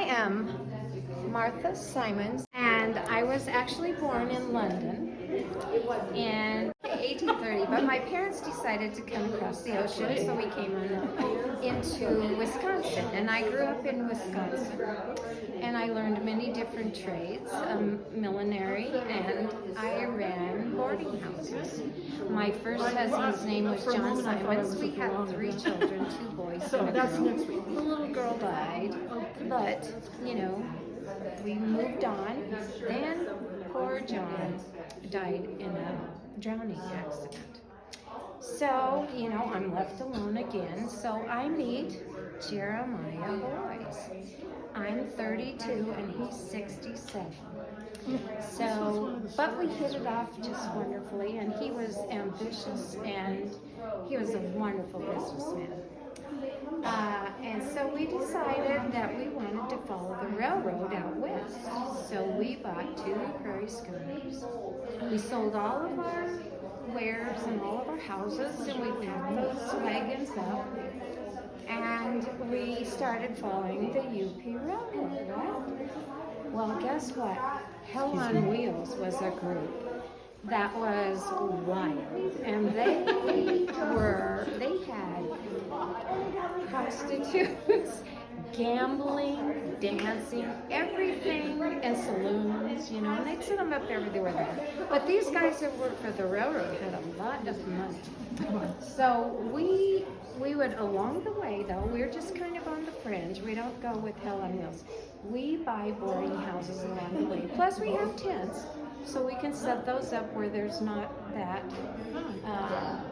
am Martha Symons, and I was actually born in London in 1830, but my parents decided to come across the ocean, so we came into Wisconsin, and I grew up in Wisconsin, and I learned many different trades, millinery, and I ran boarding houses. My first husband's name was John Symons. We had 3 children, 2 boys and a girl. The little girl died, but, you know, we moved on. Then poor John died in a drowning accident. So, you know, I'm left alone again. So I meet Jeremiah Boies. I'm 32 and he's 67. So, but we hit it off just wonderfully, and he was ambitious and he was a wonderful businessman. And so we decided that we wanted to follow the railroad out west. So we bought 2 prairie schooners. We sold all of our wares and all of our houses, and we packed those wagons up. And we started following the UP Railroad, right? Well, guess what? Hell on Wheels was a group that was wild, and they had prostitutes, gambling, dancing, everything, and saloons, you know, and they'd set them up everywhere. But these guys that worked for the railroad had a lot of money. So we would, along the way though, we're just kind of on the fringe. We don't go with hell on wheels. We buy boarding houses along the way. Plus we have tents, so we can set those up where there's not that.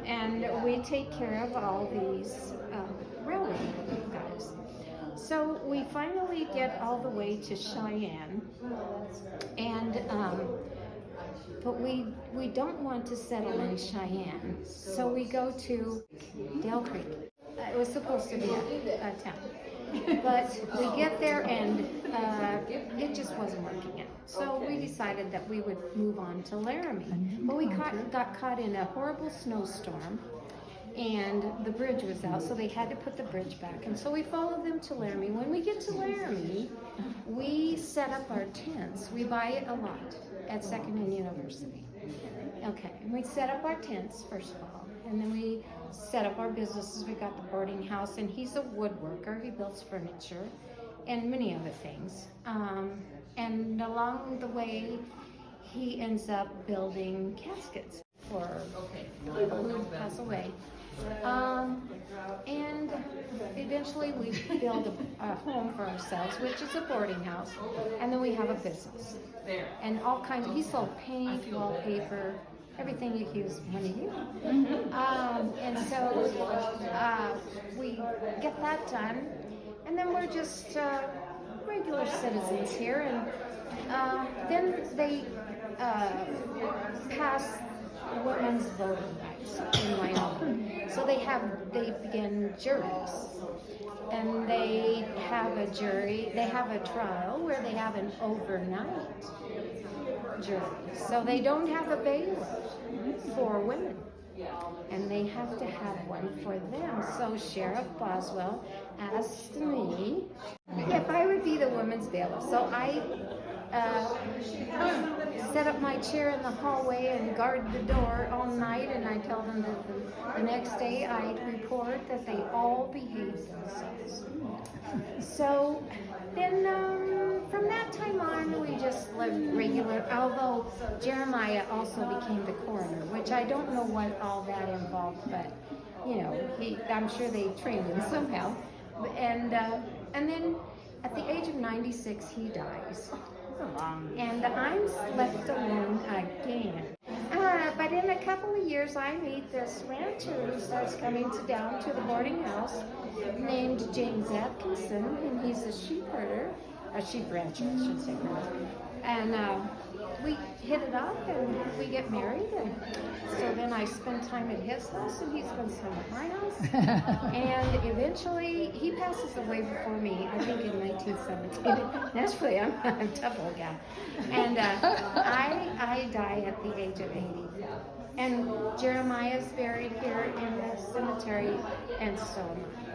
And we take care of all these railroad guys. So we finally get all the way to Cheyenne, and but we don't want to settle in Cheyenne, so we go to Dale Creek. It was supposed to be a town, but we get there and it just wasn't working out. So we decided that we would move on to Laramie. But we got caught in a horrible snowstorm, and the bridge was out, so they had to put the bridge back. And so we followed them to Laramie. When we get to Laramie, we set up our tents. We buy a lot at Second and University. Okay, and we set up our tents, first of all, and then we set up our businesses. We got the boarding house, and he's a woodworker. He builds furniture and many other things. And along the way, he ends up building caskets for people who pass away. And eventually we build a home for ourselves, which is a boarding house, and then we have a business. And all kinds, he sold paint, wallpaper, everything you use money. And so we get that done, and then we're just regular citizens here, and then they pass women's voting rights in Wyoming. So they begin juries, and they have a trial where they have an overnight jury. So they don't have a bailiff for women, and they have to have one for them. So Sheriff Boswell asked me if I would be the women's bailiff. So I set up my chair in the hallway and guard the door all night, and I tell them that the next day I'd report that they all behaved themselves. So then from that time on, we just lived regular, although Jeremiah also became the coroner, which I don't know what all that involved, but, you know, I'm sure they trained him somehow. And then at the age of 96, he dies. And I'm left alone again. But in a couple of years, I meet this rancher who starts coming down to the boarding house named James Atkinson, and he's a sheep rancher, I should say. And we hit it off, and we get married, and so then I spend time at his house, and he spends time at my house. And eventually, he passes away before me, I think in 1917. Naturally, I'm a tough old gal. And I die at the age of 80. And Jeremiah's buried here in the cemetery, and so am I.